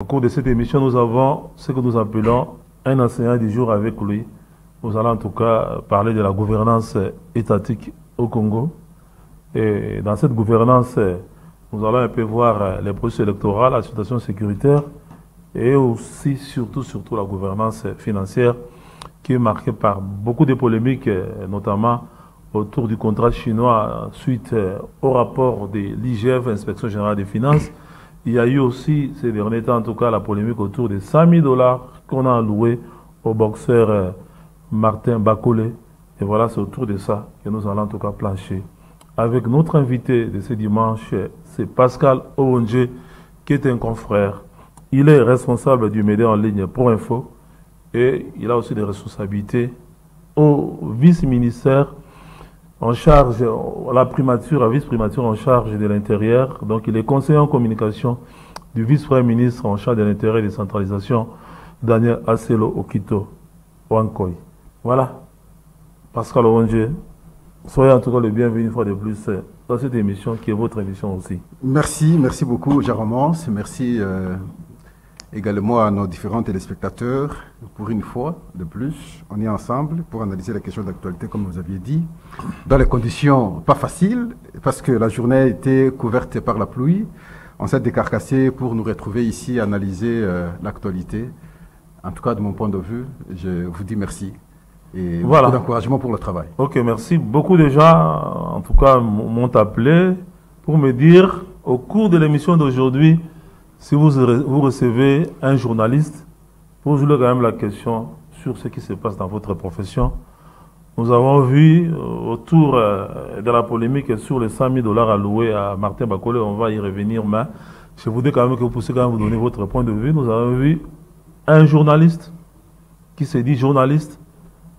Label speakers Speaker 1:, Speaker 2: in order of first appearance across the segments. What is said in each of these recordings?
Speaker 1: Au cours de cette émission, nous avons ce que nous appelons un enseignant du jour avec lui. Nous allons en tout cas parler de la gouvernance étatique au Congo. Et dans cette gouvernance, nous allons un peu voir les processus électoraux, la situation sécuritaire et aussi, surtout la gouvernance financière qui est marquée par beaucoup de polémiques, notamment autour du contrat chinois suite au rapport de l'IGF, Inspection Générale des Finances. Il y a eu aussi, ces derniers temps en tout cas, la polémique autour des 100 000 $ qu'on a alloués au boxeur Martin Bakolé. Et voilà, c'est autour de ça que nous allons en tout cas plancher. Avec notre invité de ce dimanche, c'est Pascal Owonje, qui est un confrère. Il est responsable du média en ligne Pro Info et il a aussi des responsabilités au vice-ministère en charge, la primature, la vice-primature en charge de l'intérieur. Donc il est conseiller en communication du vice-premier ministre en charge de l'intérieur et de décentralisation, Daniel Aselo Okito Wankoy. Voilà, Pascal Owonje, soyez en tout cas le bienvenu une fois de plus dans cette émission qui est votre émission aussi.
Speaker 2: Merci beaucoup Jaromance, merci également à nos différents téléspectateurs. Pour une fois de plus, on est ensemble pour analyser la question d'actualité, comme vous aviez dit, dans les conditions pas faciles, parce que la journée a été couverte par la pluie. On s'est décarcassé pour nous retrouver ici, analyser l'actualité. En tout cas, de mon point de vue, je vous dis merci. Et
Speaker 1: voilà,
Speaker 2: beaucoup d'encouragement pour le travail. Ok,
Speaker 1: merci. Beaucoup de gens, en tout cas, m'ont appelé pour me dire, au cours de l'émission d'aujourd'hui, si vous recevez un journaliste, posez-lui quand même la question sur ce qui se passe dans votre profession. Nous avons vu autour de la polémique sur les 100 000 $ alloués à Martin Bakolé, on va y revenir, mais je voudrais quand même que vous puissiez quand même vous donner votre point de vue. Nous avons vu un journaliste qui se dit journaliste,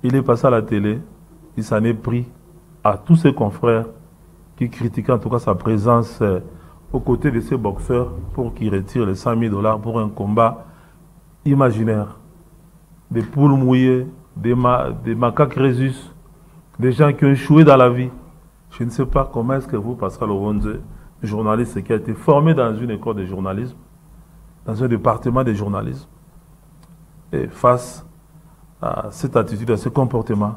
Speaker 1: il est passé à la télé, il s'en est pris à tous ses confrères qui critiquaient en tout cas sa présence aux côtés de ces boxeurs pour qu'ils retirent les 100 000 $ pour un combat imaginaire. Des poules mouillées, des macaques résus, des gens qui ont échoué dans la vie. Je ne sais pas comment est-ce que vous, Pascal Owonje, journaliste qui a été formé dans une école de journalisme, dans un département de journalisme, et face à cette attitude, à ce comportement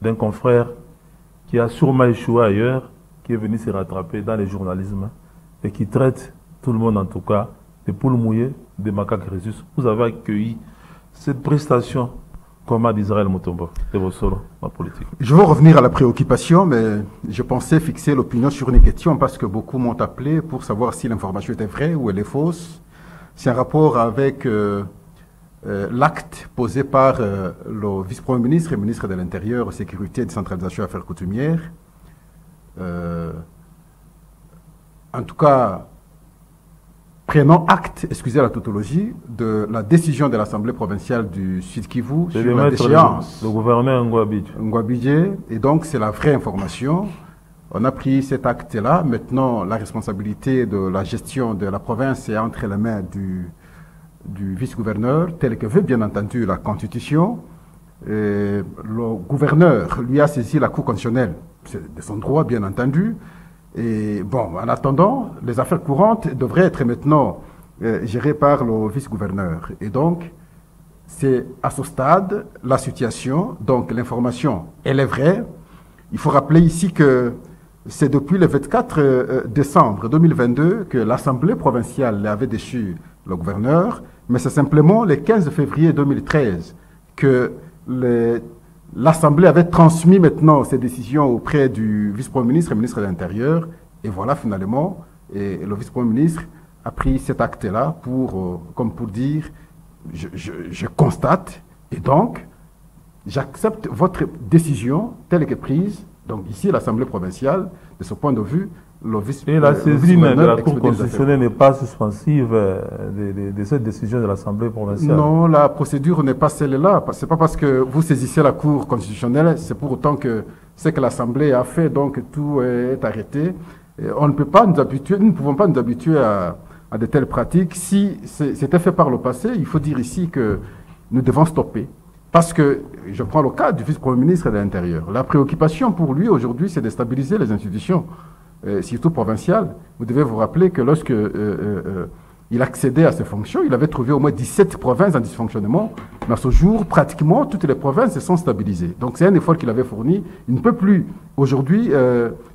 Speaker 1: d'un confrère qui a sûrement échoué ailleurs, qui est venu se rattraper dans le journalisme et qui traite tout le monde en tout cas des poules mouillées, des macaques résus. Vous avez accueilli cette prestation comment d'Israël Mutombo de vos solos en politique.
Speaker 2: Je veux revenir à la préoccupation, mais je pensais fixer l'opinion sur une question parce que beaucoup m'ont appelé pour savoir si l'information était vraie ou elle est fausse. C'est un rapport avec l'acte posé par le vice-premier ministre et ministre de l'Intérieur, Sécurité, Décentralisation et Affaires coutumières. En tout cas, prenons acte, excusez la tautologie, de la décision de l'Assemblée provinciale du Sud-Kivu sur la déchéance.
Speaker 1: Le gouverneur
Speaker 2: Ngouabidje. Et donc, c'est la vraie information. On a pris cet acte-là. Maintenant, la responsabilité de la gestion de la province est entre les mains du vice-gouverneur, tel que veut bien entendu la Constitution. Et le gouverneur lui a saisi la Cour constitutionnelle. C'est de son droit, bien entendu. Et bon, en attendant, les affaires courantes devraient être maintenant gérées par le vice-gouverneur. Et donc, c'est à ce stade la situation. Donc, l'information, elle est vraie. Il faut rappeler ici que c'est depuis le 24 décembre 2022 que l'Assemblée provinciale avait déchu le gouverneur, mais c'est simplement le 15 février 2013 que l'Assemblée avait transmis maintenant ces décisions auprès du vice-premier ministre et ministre de l'Intérieur. Et voilà, finalement, le vice-premier ministre a pris cet acte-là comme pour dire, je constate, et donc, j'accepte votre décision telle que prise. Donc ici, l'Assemblée provinciale, de ce point de vue,
Speaker 1: et la saisine de la Cour constitutionnelle n'est pas suspensive de cette décision de l'Assemblée provinciale.
Speaker 2: Non, la procédure n'est pas celle-là. Ce n'est pas parce que vous saisissez la Cour constitutionnelle, c'est pour autant que ce que l'Assemblée a fait, donc tout est arrêté. On ne peut pas nous habituer, nous ne pouvons pas nous habituer à de telles pratiques. Si c'était fait par le passé, il faut dire ici que nous devons stopper. Parce que, je prends le cas du vice-premier ministre de l'Intérieur. La préoccupation pour lui aujourd'hui, c'est de stabiliser les institutions. Surtout provinciales. Vous devez vous rappeler que lorsque il accédait à ses fonctions. Il avait trouvé au moins 17 provinces en dysfonctionnement. Mais à ce jour, pratiquement toutes les provinces se sont stabilisées. Donc c'est un effort qu'il avait fourni. Il ne peut plus aujourd'hui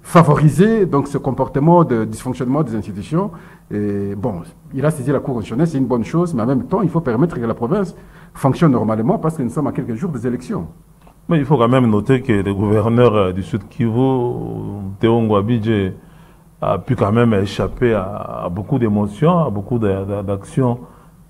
Speaker 2: favoriser donc, ce comportement de dysfonctionnement des institutions. Et bon, il a saisi la Cour constitutionnelle, c'est une bonne chose, mais en même temps, il faut permettre que la province fonctionne normalement parce que nous sommes à quelques jours des élections.
Speaker 1: Mais il faut quand même noter que le gouverneur du Sud Kivu, Théo Ngouabidje, a pu quand même échapper à beaucoup d'émotions, à beaucoup d'actions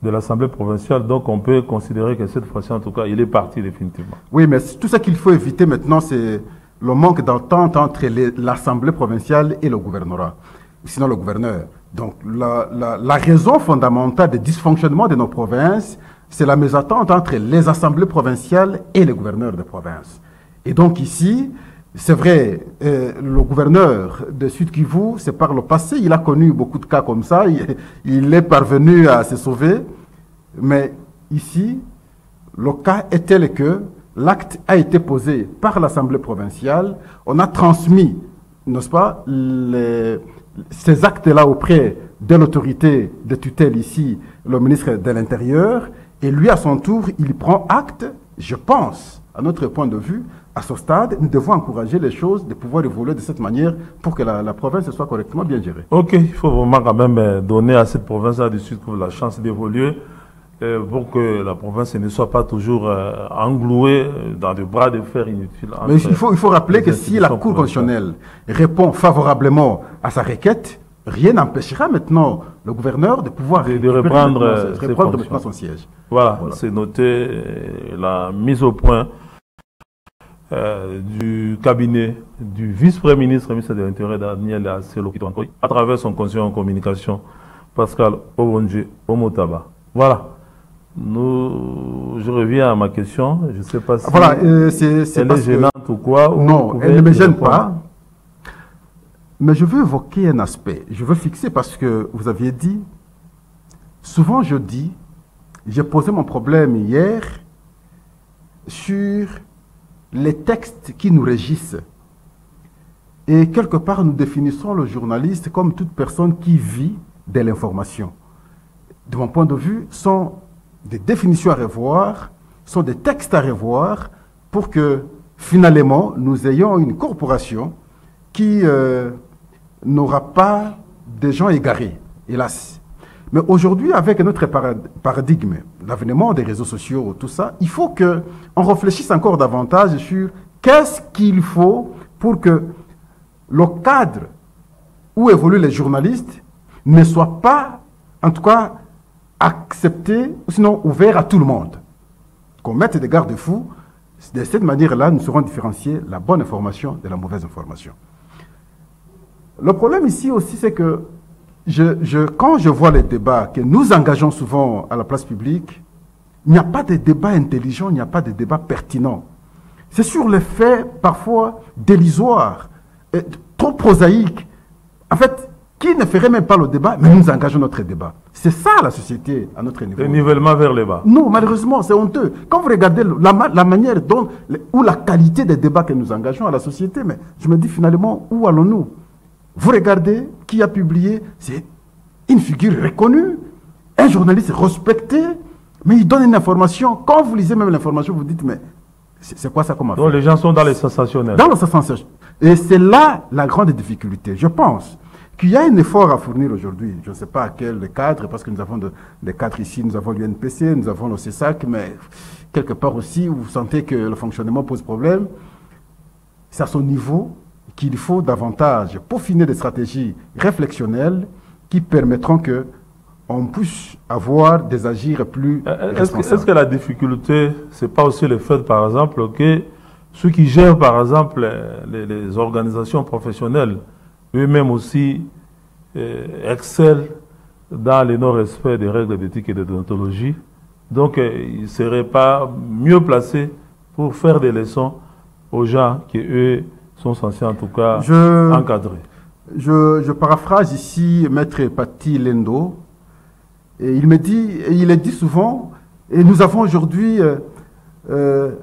Speaker 1: de l'Assemblée provinciale. Donc on peut considérer que cette fois-ci, en tout cas, il est parti définitivement.
Speaker 2: Oui, mais tout ce qu'il faut éviter maintenant, c'est le manque d'entente entre l'Assemblée provinciale et le gouvernorat, sinon le gouverneur. Donc la raison fondamentale des dysfonctionnements de nos provinces, c'est la mésentente entre les assemblées provinciales et les gouverneurs de province. Et donc ici, c'est vrai, le gouverneur de Sud Kivu, c'est par le passé, il a connu beaucoup de cas comme ça, il est parvenu à se sauver, mais ici, le cas est tel que l'acte a été posé par l'Assemblée provinciale, on a transmis, n'est-ce pas, ces actes-là auprès de l'autorité de tutelle ici, le ministre de l'Intérieur, et lui, à son tour, il prend acte, je pense, à notre point de vue, à ce stade, nous devons encourager les choses de pouvoir évoluer de cette manière pour que la province soit correctement bien gérée.
Speaker 1: Ok, il faut vraiment quand même donner à cette province-là du Sud la chance d'évoluer pour que la province ne soit pas toujours englouée dans des bras de fer inutiles.
Speaker 2: Mais il faut rappeler que si la Cour constitutionnelle répond favorablement à sa requête, rien n'empêchera maintenant le gouverneur de pouvoir reprendre maintenant son siège.
Speaker 1: Voilà. C'est noté la mise au point du cabinet du vice-premier ministre de l'Intérieur Daniel Asselo à travers son conseiller en communication Pascal Obonje Omotaba. Voilà. Je reviens à ma question. Je ne sais pas si elle est gênante ou quoi.
Speaker 2: Non, elle ne me gêne pas. Mais je veux évoquer un aspect. Je veux fixer parce que vous aviez dit, souvent je dis, j'ai posé mon problème hier sur les textes qui nous régissent. Et quelque part, nous définissons le journaliste comme toute personne qui vit de l'information. De mon point de vue, sont des définitions à revoir, sont des textes à revoir pour que finalement, nous ayons une corporation qui n'aura pas des gens égarés, hélas. Mais aujourd'hui, avec notre paradigme, l'avènement des réseaux sociaux, tout ça, il faut qu'on réfléchisse encore davantage sur qu'est-ce qu'il faut pour que le cadre où évoluent les journalistes ne soit pas, en tout cas, accepté, ou sinon ouvert à tout le monde. Qu'on mette des garde-fous, de cette manière-là, nous saurons différencier la bonne information de la mauvaise information. Le problème ici aussi, c'est que quand je vois les débats que nous engageons souvent à la place publique, il n'y a pas de débat intelligent, il n'y a pas de débat pertinent. C'est sur les faits, parfois, dérisoires, trop prosaïques. En fait, qui ne ferait même pas le débat, mais nous engageons notre débat. C'est ça la société à notre niveau.
Speaker 1: Le nivellement vers le bas.
Speaker 2: Non, malheureusement, c'est honteux. Quand vous regardez la manière dont, ou la qualité des débats que nous engageons à la société, mais je me dis finalement, où allons-nous? Vous regardez qui a publié, c'est une figure reconnue, un journaliste respecté, mais il donne une information. Quand vous lisez même l'information, vous dites, mais c'est quoi ça comme affaire?
Speaker 1: Donc les gens sont dans les sensationnels.
Speaker 2: Dans le sensationnel. Et c'est là la grande difficulté. Je pense qu'il y a un effort à fournir aujourd'hui. Je ne sais pas à quel cadre, parce que nous avons des cadres ici, nous avons l'UNPC, nous avons le CESAC, mais quelque part aussi, vous sentez que le fonctionnement pose problème. C'est à son niveau qu'il faut davantage peaufiner des stratégies réflexionnelles qui permettront qu'on puisse avoir des agirs plus responsables.
Speaker 1: Est-ce que la difficulté, c'est pas aussi le fait, par exemple, que ceux qui gèrent, par exemple, les organisations professionnelles, eux-mêmes aussi excellent dans le non-respect des règles d'éthique et de déontologie. Donc, ils ne seraient pas mieux placés pour faire des leçons aux gens qui, eux, sont censés en tout cas encadrer.
Speaker 2: Je paraphrase ici Maître Pati Lendo, et il est dit souvent, et nous avons aujourd'hui le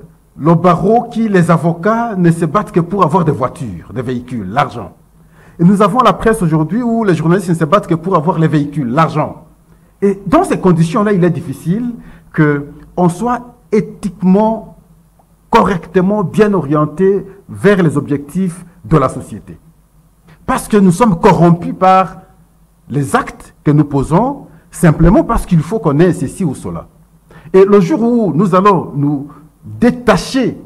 Speaker 2: barreau qui, les avocats, ne se battent que pour avoir des voitures, des véhicules, l'argent. Et nous avons la presse aujourd'hui où les journalistes ne se battent que pour avoir les véhicules, l'argent. Et dans ces conditions-là, il est difficile qu'on soit éthiquement, correctement, bien orienté vers les objectifs de la société. Parce que nous sommes corrompus par les actes que nous posons, simplement parce qu'il faut qu'on ait ceci ou cela. Et le jour où nous allons nous détacher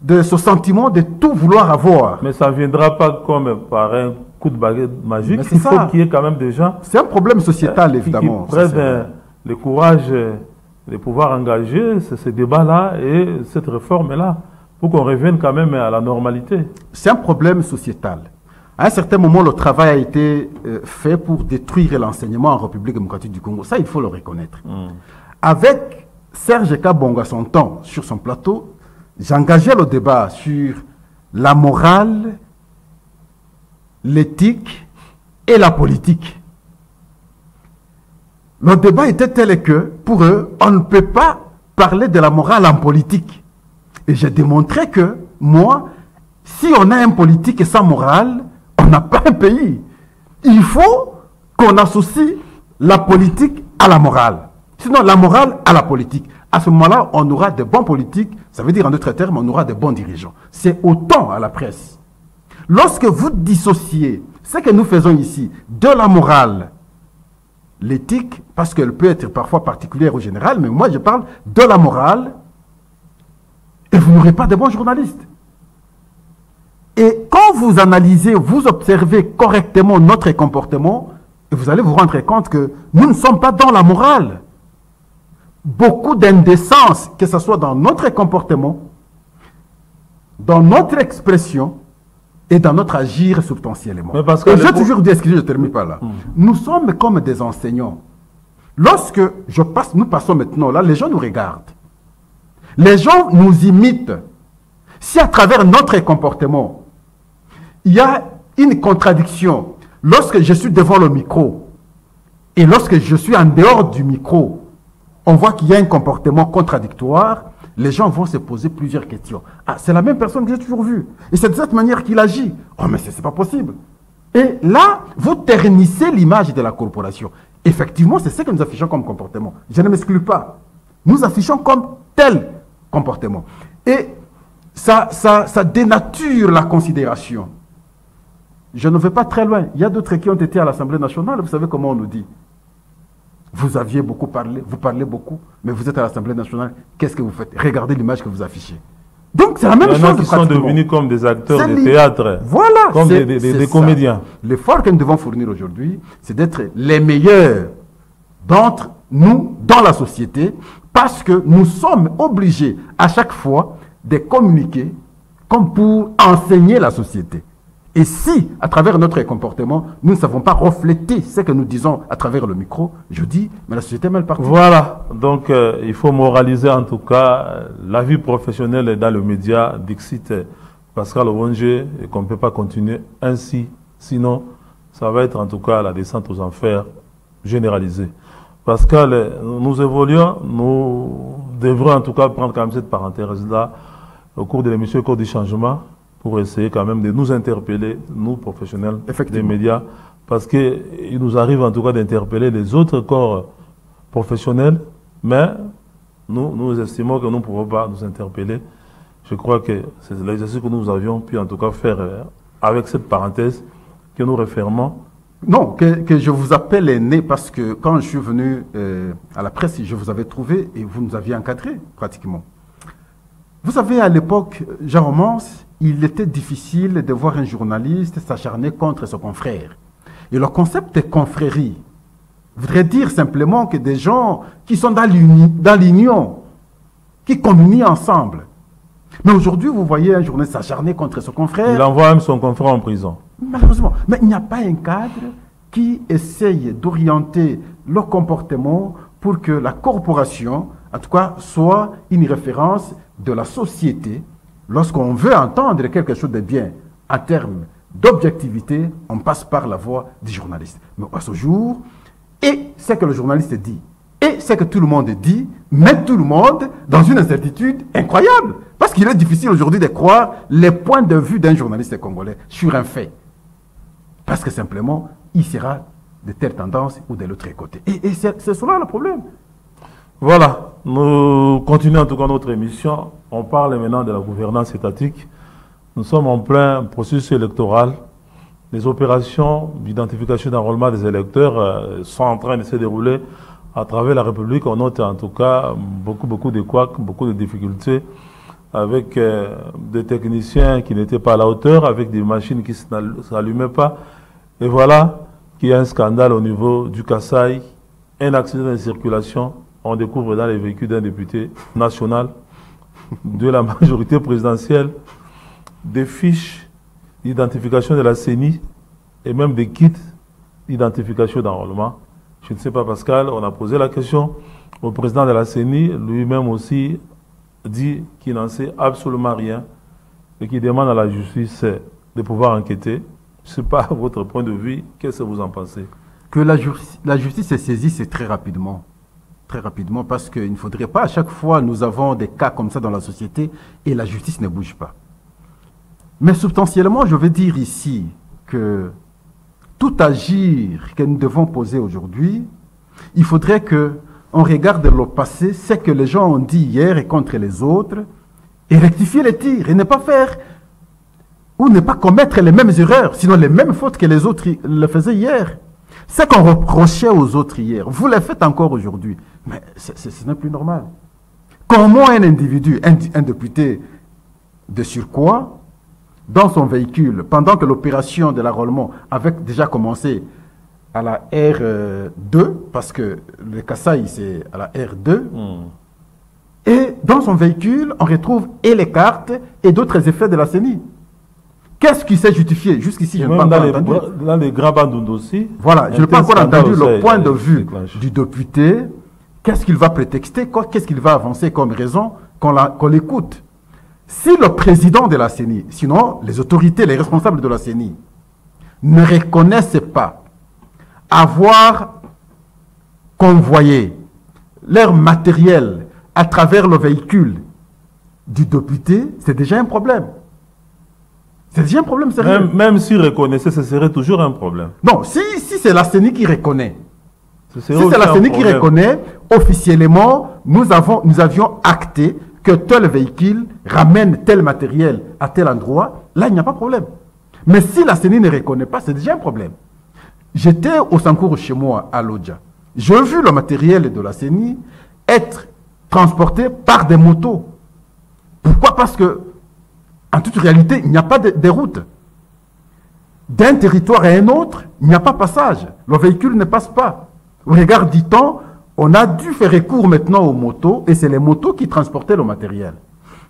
Speaker 2: de ce sentiment de tout vouloir avoir.
Speaker 1: Mais ça ne viendra pas comme par un coup de baguette magique. Il faut qu'il y ait quand même des gens...
Speaker 2: C'est un problème sociétal, évidemment.
Speaker 1: Qui prennent le courage de pouvoir engager ce débat-là et cette réforme-là, pour qu'on revienne quand même à la normalité.
Speaker 2: C'est un problème sociétal. À un certain moment, le travail a été fait pour détruire l'enseignement en République démocratique du Congo. Ça, il faut le reconnaître. Avec Serge Kabongo à son temps, sur son plateau, j'engageais le débat sur la morale, l'éthique et la politique. Le débat était tel que, pour eux, on ne peut pas parler de la morale en politique. Et j'ai démontré que, moi, si on a un politique sans morale, on n'a pas un pays. Il faut qu'on associe la politique à la morale. Sinon, la morale à la politique. À ce moment-là, on aura de bons politiques, ça veut dire en d'autres termes, on aura de bons dirigeants. C'est autant à la presse. Lorsque vous dissociez ce que nous faisons ici de la morale, l'éthique, parce qu'elle peut être parfois particulière ou générale, mais moi je parle de la morale, et vous n'aurez pas de bons journalistes. Et quand vous analysez, vous observez correctement notre comportement, vous allez vous rendre compte que nous ne sommes pas dans la morale. Beaucoup d'indécence, que ce soit dans notre comportement, dans notre expression et dans notre agir substantiellement. Et j'ai toujours dit, excusez, je ne termine pas là. Nous sommes comme des enseignants. Lorsque nous passons maintenant là, les gens nous regardent. Les gens nous imitent. Si à travers notre comportement, il y a une contradiction, lorsque je suis devant le micro et lorsque je suis en dehors du micro, on voit qu'il y a un comportement contradictoire, les gens vont se poser plusieurs questions. Ah, c'est la même personne que j'ai toujours vue. Et c'est de cette manière qu'il agit. Oh, mais c'est pas possible. Et là, vous ternissez l'image de la corporation. Effectivement, c'est ce que nous affichons comme comportement. Je ne m'exclus pas. Nous affichons comme tel comportement. Et ça dénature la considération. Je ne vais pas très loin. Il y a d'autres qui ont été à l'Assemblée nationale. Vous savez comment on nous dit? Vous aviez beaucoup parlé, vous parlez beaucoup, mais vous êtes à l'Assemblée nationale. Qu'est-ce que vous faites? Regardez l'image que vous affichez. Donc c'est la même chose. Il y en a qui sont devenus comme des acteurs de théâtre, voilà, comme des comédiens. L'effort que nous devons fournir aujourd'hui, c'est d'être les meilleurs d'entre nous dans la société, parce que nous sommes obligés à chaque fois de communiquer comme pour enseigner la société. Et si, à travers notre comportement, nous ne savons pas refléter ce que nous disons à travers le micro, je dis, mais la société est mal partie. Voilà, donc il faut moraliser en tout cas la vie professionnelle dans le média, Dixit Pascal Owonge, et qu'on ne peut pas continuer ainsi, sinon ça va être en tout cas la descente aux enfers généralisée. Pascal, nous évoluons, nous devrons en tout cas prendre quand même cette parenthèse-là au cours de l'émission, au cours du changement, pour essayer quand même de nous interpeller, nous professionnels des médias, parce qu'il nous arrive en tout cas d'interpeller les autres corps professionnels, mais nous estimons que nous ne pouvons pas nous interpeller. Je crois que c'est l'exercice que nous avions pu en tout cas faire avec cette parenthèse que nous refermons. Non, que je vous appelle aîné parce que quand je suis venu à la presse, je vous avais trouvé et vous nous aviez encadré pratiquement. Vous savez, à l'époque, Jean Romance, il était difficile de voir un journaliste s'acharner contre son confrère. Et le concept de confrérie voudrait dire simplement que des gens qui sont dans l'union, qui communient ensemble. Mais aujourd'hui, vous voyez un journaliste s'acharner contre son confrère. Il envoie même son confrère en prison. Malheureusement. Mais il n'y a pas un cadre qui essaye d'orienter le comportement pour que la corporation, en tout cas, soit une référence de la société. Lorsqu'on veut entendre quelque chose de bien en termes d'objectivité, on passe par la voie du journaliste. Mais à ce jour, et ce que le journaliste dit, et ce que tout le monde dit, met tout le monde dans une incertitude incroyable. Parce qu'il est difficile aujourd'hui de croire les points de vue d'un journaliste congolais sur un fait. Parce que simplement, il sera de telle tendance ou de l'autre côté. Et c'est cela le problème.
Speaker 1: Voilà, nous continuons en tout cas notre émission. On parle maintenant de la gouvernance étatique. Nous sommes en plein processus électoral. Les opérations d'identification d'enrôlement des électeurs sont en train de se dérouler à travers la République. On note en tout cas beaucoup de couacs, beaucoup de difficultés, avec des techniciens qui n'étaient pas à la hauteur, avec des machines qui ne s'allumaient pas. Et voilà qu'il y a un scandale au niveau du Kasaï, un accident de circulation. On découvre dans les véhicules d'un député national de la majorité présidentielle des fiches d'identification de la CENI et même des kits d'identification d'enrôlement. Je ne sais pas, Pascal, on a posé la question au président de la CENI, lui-même aussi dit qu'il n'en sait absolument rien et qu'il demande à la justice de pouvoir enquêter. Je ne sais pas votre point de vue, qu'est-ce que vous en pensez?
Speaker 2: Que la justice est saisie, c'est très rapidement. Très rapidement, parce qu'il ne faudrait pas, à chaque fois, nous avons des cas comme ça dans la société et la justice ne bouge pas. Mais substantiellement, je veux dire ici que tout agir que nous devons poser aujourd'hui, il faudrait qu'on regarde le passé, ce que les gens ont dit hier et contre les autres, et rectifier les tirs, et ne pas faire, ou ne pas commettre les mêmes erreurs, sinon les mêmes fautes que les autres le faisaient hier. Ce qu'on reprochait aux autres hier, vous le faites encore aujourd'hui. Mais ce n'est plus normal. Comment un individu, un député de surcroît, dans son véhicule, pendant que l'opération de l'enrôlement avait déjà commencé à la R2, parce que le Kasaï c'est à la R2, et dans son véhicule, on retrouve et les cartes et d'autres effets de la CENI. Qu'est-ce qui s'est justifié? Jusqu'ici, je n'ai pas encore entendu.
Speaker 1: Dans les grands bandes aussi.
Speaker 2: Voilà, je n'ai pas encore entendu le point de vue du député. Qu'est-ce qu'il va prétexter? Qu'est-ce qu'il va avancer comme raison qu'on l'écoute? Si le président de la CENI, sinon les autorités, les responsables de la CENI, ne reconnaissent pas avoir convoyé leur matériel à travers le véhicule du député, c'est déjà un problème. C'est déjà un problème sérieux.
Speaker 1: Même s'il reconnaissait, ce serait toujours un problème.
Speaker 2: Non, si c'est la CENI qui reconnaît, si c'est la CENI qui reconnaît, officiellement, nous avions acté que tel véhicule ramène tel matériel à tel endroit, là, il n'y a pas de problème. Mais si la CENI ne reconnaît pas, c'est déjà un problème. J'étais au Sankourou chez moi, à Lodja. J'ai vu le matériel de la CENI être transporté par des motos. Pourquoi? Parce que, en toute réalité, il n'y a pas de route. D'un territoire à un autre, il n'y a pas passage. Le véhicule ne passe pas. Au regard du temps, on a dû faire recours maintenant aux motos, et c'est les motos qui transportaient le matériel.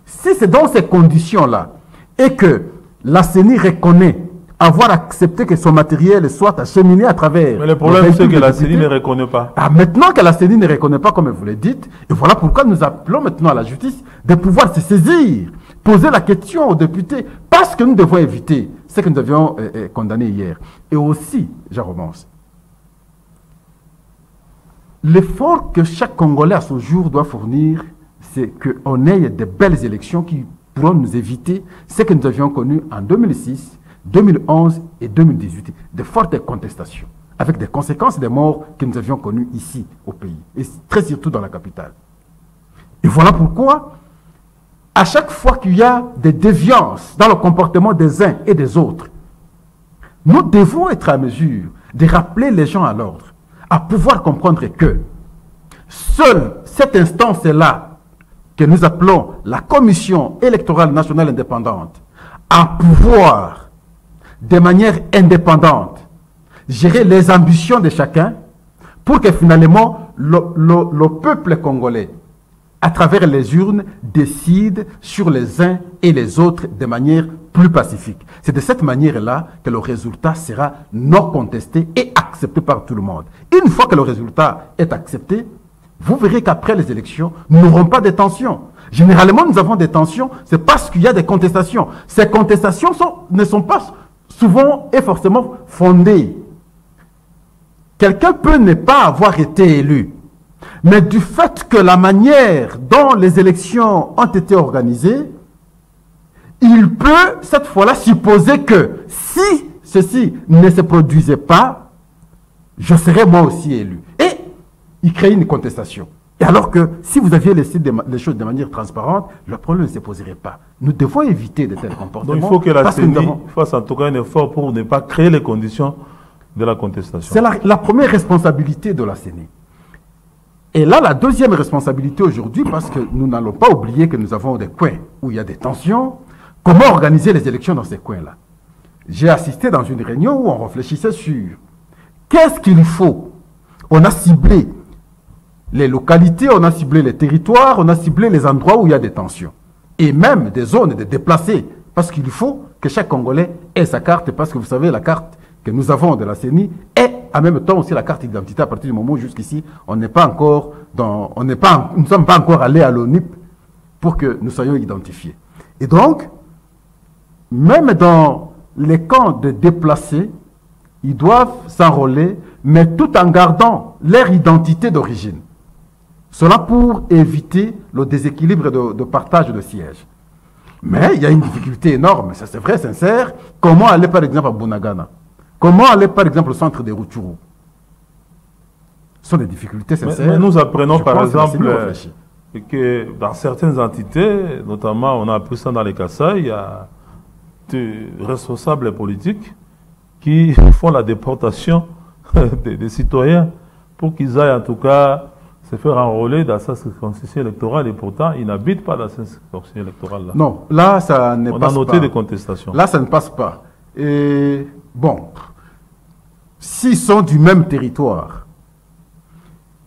Speaker 2: Si c'est dans ces conditions-là, et que la CENI reconnaît avoir accepté que son matériel soit acheminé à travers...
Speaker 1: Mais le problème, c'est que la CENI ne reconnaît pas.
Speaker 2: Ah, maintenant que la CENI ne reconnaît pas, comme vous le dites, et voilà pourquoi nous appelons maintenant à la justice de pouvoir se saisir, poser la question aux députés, parce que nous devons éviter ce que nous avions condamné hier. Et aussi, j'en romance, l'effort que chaque Congolais à ce jour doit fournir, c'est qu'on ait de belles élections qui pourront nous éviter ce que nous avions connu en 2006, 2011 et 2018, de fortes contestations, avec des conséquences des morts que nous avions connues ici au pays, et très surtout dans la capitale. Et voilà pourquoi, à chaque fois qu'il y a des déviances dans le comportement des uns et des autres, nous devons être à mesure de rappeler les gens à l'ordre, à pouvoir comprendre que seule cette instance-là, que nous appelons la Commission électorale nationale indépendante, à pouvoir, de manière indépendante, gérer les ambitions de chacun pour que finalement le peuple congolais, à travers les urnes, décide sur les uns et les autres de manière plus pacifique. C'est de cette manière-là que le résultat sera non contesté et accepté par tout le monde. Une fois que le résultat est accepté, vous verrez qu'après les élections, nous n'aurons pas de tensions. Généralement, nous avons des tensions, c'est parce qu'il y a des contestations. Ces contestations ne sont pas souvent et forcément fondées. Quelqu'un peut ne pas avoir été élu, mais du fait que la manière dont les élections ont été organisées, il peut cette fois-là supposer que si ceci ne se produisait pas, je serai moi aussi élu. Et il crée une contestation. Et alors que si vous aviez laissé les choses de manière transparente, le problème ne se poserait pas. Nous devons éviter de tels comportements.
Speaker 1: Donc il faut que la CENI fasse en tout cas un effort pour ne pas créer les conditions de la contestation.
Speaker 2: C'est la première responsabilité de la CENI. Et là, la deuxième responsabilité aujourd'hui, parce que nous n'allons pas oublier que nous avons des coins où il y a des tensions, comment organiser les élections dans ces coins-là? J'ai assisté dans une réunion où on réfléchissait sur qu'est-ce qu'il faut. On a ciblé les localités, on a ciblé les territoires, on a ciblé les endroits où il y a des tensions. Et même des zones de déplacés, parce qu'il faut que chaque Congolais ait sa carte, parce que vous savez, la carte que nous avons de la CENI est en même temps aussi la carte d'identité à partir du moment où jusqu'ici, on n'est pas encore nous ne sommes pas encore allés à l'ONIP pour que nous soyons identifiés. Et donc, même dans les camps de déplacés, ils doivent s'enrôler, mais tout en gardant leur identité d'origine. Cela pour éviter le déséquilibre de partage de sièges. Mais il y a une difficulté énorme, ça c'est vrai, sincère. Comment aller par exemple à Bunagana? Comment aller par exemple au centre de Rutshuru? Ce sont des difficultés sincères.
Speaker 1: Mais nous apprenons par exemple que dans certaines entités, notamment on a appris ça dans les Kassai, il y a des responsables politiques qui font la déportation des citoyens pour qu'ils aillent en tout cas se faire enrôler dans sa circonscription électorale et pourtant ils n'habitent pas dans cette circonscription électorale-là.
Speaker 2: Non, là ça ne passe pas.
Speaker 1: On a noté des contestations.
Speaker 2: Là ça ne passe pas. Et bon, s'ils sont du même territoire,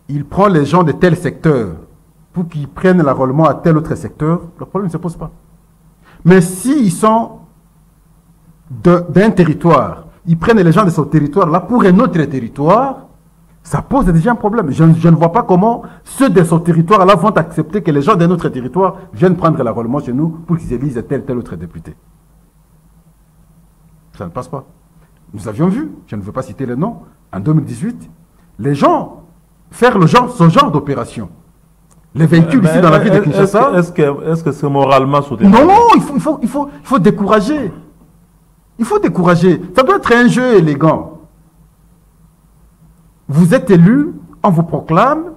Speaker 2: ils prennent les gens de tel secteur pour qu'ils prennent l'enrôlement à tel autre secteur, le problème ne se pose pas. Mais s'ils sont d'un territoire, ils prennent les gens de ce territoire-là pour un autre territoire, ça pose déjà un problème. Je ne vois pas comment ceux de ce territoire-là vont accepter que les gens d'un autre territoire viennent prendre l'enrôlement chez nous pour qu'ils élisent tel autre député. Ça ne passe pas. Nous avions vu, je ne veux pas citer le nom, en 2018, les gens faire ce genre d'opération. Les véhicules ici dans la ville de Kinshasa.
Speaker 1: Est-ce que c'est moralement soutenable?
Speaker 2: Non, il faut décourager. Il faut décourager. Ça doit être un jeu élégant. Vous êtes élu, on vous proclame,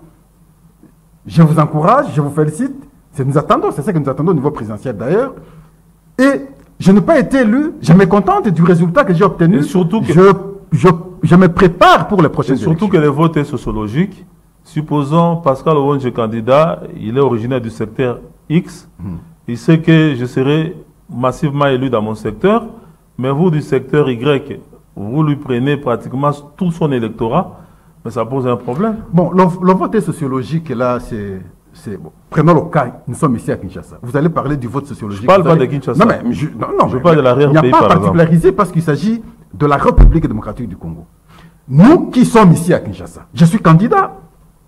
Speaker 2: je vous encourage, je vous félicite. Nous attendons, c'est ça que nous attendons au niveau présidentiel d'ailleurs. Et je n'ai pas été élu, je me contente du résultat que j'ai obtenu. Et surtout que je me prépare pour les prochaines élections.
Speaker 1: Surtout que le vote est sociologique. Supposons Pascal Owonge candidat, il est originaire du secteur X. Il sait que je serai massivement élu dans mon secteur, mais vous du secteur Y, vous lui prenez pratiquement tout son électorat, mais ça pose un problème.
Speaker 2: Bon, le vote est sociologique, là, c'est bon. Prenons le cas, nous sommes ici à Kinshasa. Vous allez parler du vote sociologique.
Speaker 1: Je ne parle pas de Kinshasa.
Speaker 2: Non, mais je
Speaker 1: parle de l'arrière-pays, par exemple.
Speaker 2: Il n'y a pas particularisé parce qu'il s'agit de la République démocratique du Congo. Nous qui sommes ici à Kinshasa, je suis candidat.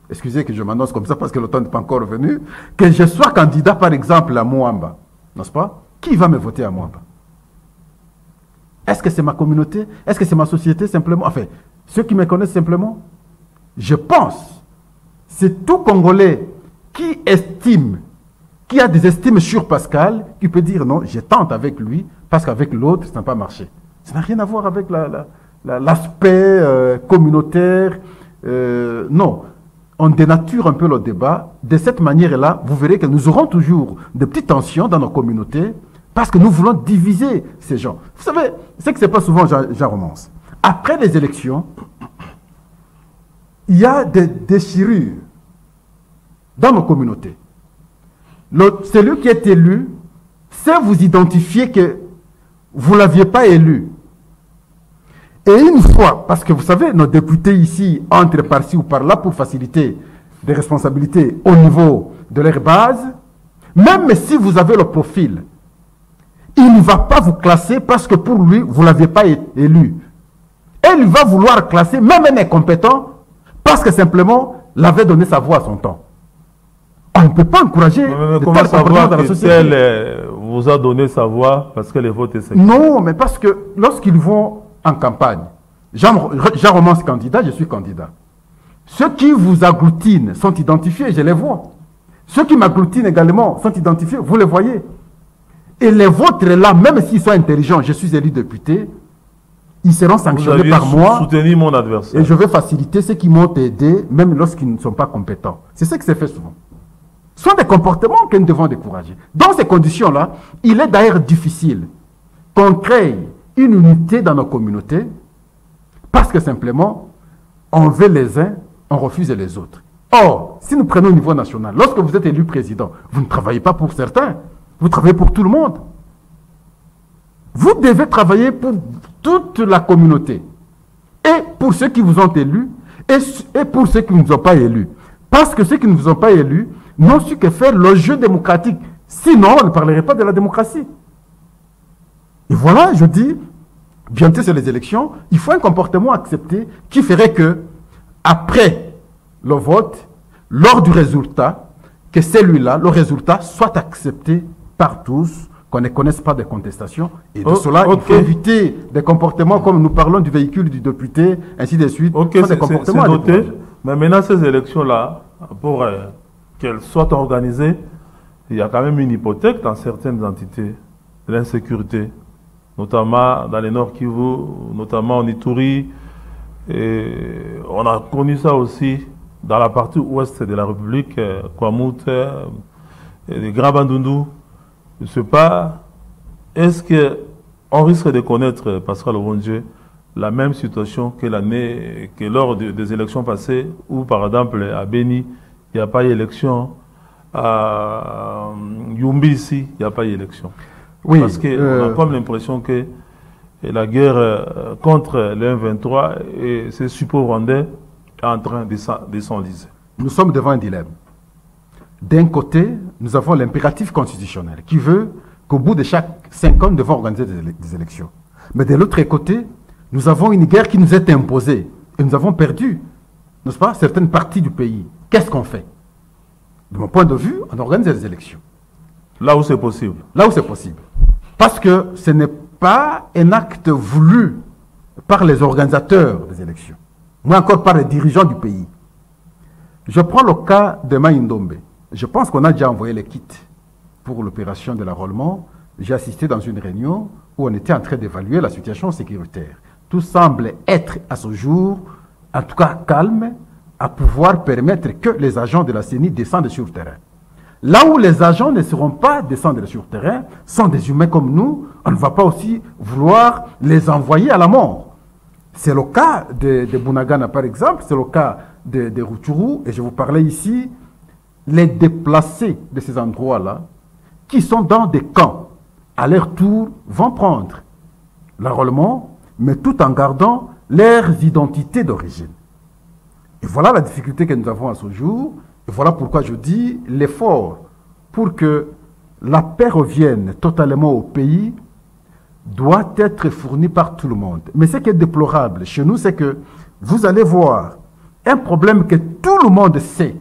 Speaker 2: Excusez que je m'annonce comme ça parce que le temps n'est pas encore revenu. Que je sois candidat, par exemple, à Mwamba, n'est-ce pas? Qui va me voter à Mwamba? Est-ce que c'est ma communauté? Est-ce que c'est ma société simplement? Enfin, ceux qui me connaissent simplement, je pense, c'est tout Congolais qui estime, qui a des estimes sur Pascal, qui peut dire non, je tente avec lui, parce qu'avec l'autre, ça n'a pas marché. Ça n'a rien à voir avec l'aspect communautaire. Non, on dénature un peu le débat. De cette manière-là, vous verrez que nous aurons toujours des petites tensions dans nos communautés, parce que nous voulons diviser ces gens. Vous savez, c'est que ce n'est pas souvent, j'en romance. Après les élections, il y a des déchirures dans nos communautés. Celui qui est élu sait vous identifier que vous ne l'aviez pas élu. Et une fois, parce que vous savez, nos députés ici entrent par-ci ou par-là pour faciliter des responsabilités au niveau de leur base, même si vous avez le profil, il ne va pas vous classer parce que pour lui, vous ne l'aviez pas élu. Et il va vouloir classer même un incompétent parce que simplement, il avait donné sa voix à son temps. On ne peut pas encourager
Speaker 1: de tels comportements dans la société. Tel vous a donné sa voix parce que les votes est secret.
Speaker 2: Non, mais parce que lorsqu'ils vont en campagne, Jean Romance candidat, je suis candidat. Ceux qui vous agglutinent sont identifiés, je les vois. Ceux qui m'agglutinent également sont identifiés, vous les voyez. Et les vôtres là, même s'ils sont intelligents, je suis élu député, ils seront
Speaker 1: Vous
Speaker 2: sanctionnés
Speaker 1: aviez
Speaker 2: par moi.
Speaker 1: soutenu mon adversaire.
Speaker 2: Et je vais faciliter ceux qui m'ont aidé, même lorsqu'ils ne sont pas compétents. C'est ce qui se fait souvent. Ce sont des comportements que nous devons décourager. Dans ces conditions-là, il est d'ailleurs difficile qu'on crée une unité dans nos communautés parce que simplement, on veut les uns, on refuse les autres. Or, si nous prenons au niveau national, lorsque vous êtes élu président, vous ne travaillez pas pour certains, vous travaillez pour tout le monde. Vous devez travailler pour toute la communauté. Et pour ceux qui vous ont élus, et pour ceux qui ne vous ont pas élus. Parce que ceux qui ne vous ont pas élus n'ont su que faire le jeu démocratique. Sinon, on ne parlerait pas de la démocratie. Et voilà, je dis, bientôt c'est les élections, il faut un comportement accepté qui ferait que, après le vote, lors du résultat, que celui-là, le résultat, soit accepté par tous, qu'on ne connaisse pas de contestation. Et de cela, il faut éviter des comportements comme nous parlons du véhicule du député, ainsi de suite.
Speaker 1: Ok, c'est noté. Mais maintenant, ces élections-là, pour qu'elles soient organisées, il y a quand même une hypothèque dans certaines entités de l'insécurité, notamment dans les Nord Kivu, notamment en Ituri. Et on a connu ça aussi dans la partie ouest de la République, Kwamut, les Grands Bandundu. Je ne sais pas, est-ce qu'on risque de connaître, Pascal Ovondié, la même situation que l'année, que lors des élections passées, où par exemple à Beni, il n'y a pas eu élection, à Yumbi ici, il n'y a pas eu élection.
Speaker 2: Oui,
Speaker 1: parce qu'on a comme l'impression que la guerre contre le M23 et ses suppôts rwandais est en train de s'enliser.
Speaker 2: Nous sommes devant un dilemme. D'un côté, nous avons l'impératif constitutionnel qui veut qu'au bout de chaque 5 ans, nous devons organiser des élections. Mais de l'autre côté, nous avons une guerre qui nous est imposée et nous avons perdu, n'est-ce pas, certaines parties du pays. Qu'est-ce qu'on fait? De mon point de vue, on organise des élections.
Speaker 1: Là où c'est possible.
Speaker 2: Là où c'est possible. Parce que ce n'est pas un acte voulu par les organisateurs des élections, ou encore par les dirigeants du pays. Je prends le cas de Maïndombe. Je pense qu'on a déjà envoyé les kits pour l'opération de l'enrôlement. J'ai assisté dans une réunion où on était en train d'évaluer la situation sécuritaire. Tout semble être à ce jour, en tout cas calme, à pouvoir permettre que les agents de la CENI descendent sur le terrain. Là où les agents ne seront pas descendre sur le terrain, sont des humains comme nous, on ne va pas aussi vouloir les envoyer à la mort. C'est le cas de Bunagana par exemple, c'est le cas de Rutshuru, et je vous parlais ici, les déplacés de ces endroits-là, qui sont dans des camps, à leur tour, vont prendre l'enrôlement, mais tout en gardant leurs identités d'origine. Et voilà la difficulté que nous avons à ce jour, et voilà pourquoi je dis l'effort pour que la paix revienne totalement au pays doit être fourni par tout le monde. Mais ce qui est déplorable chez nous, c'est que vous allez voir un problème que tout le monde sait,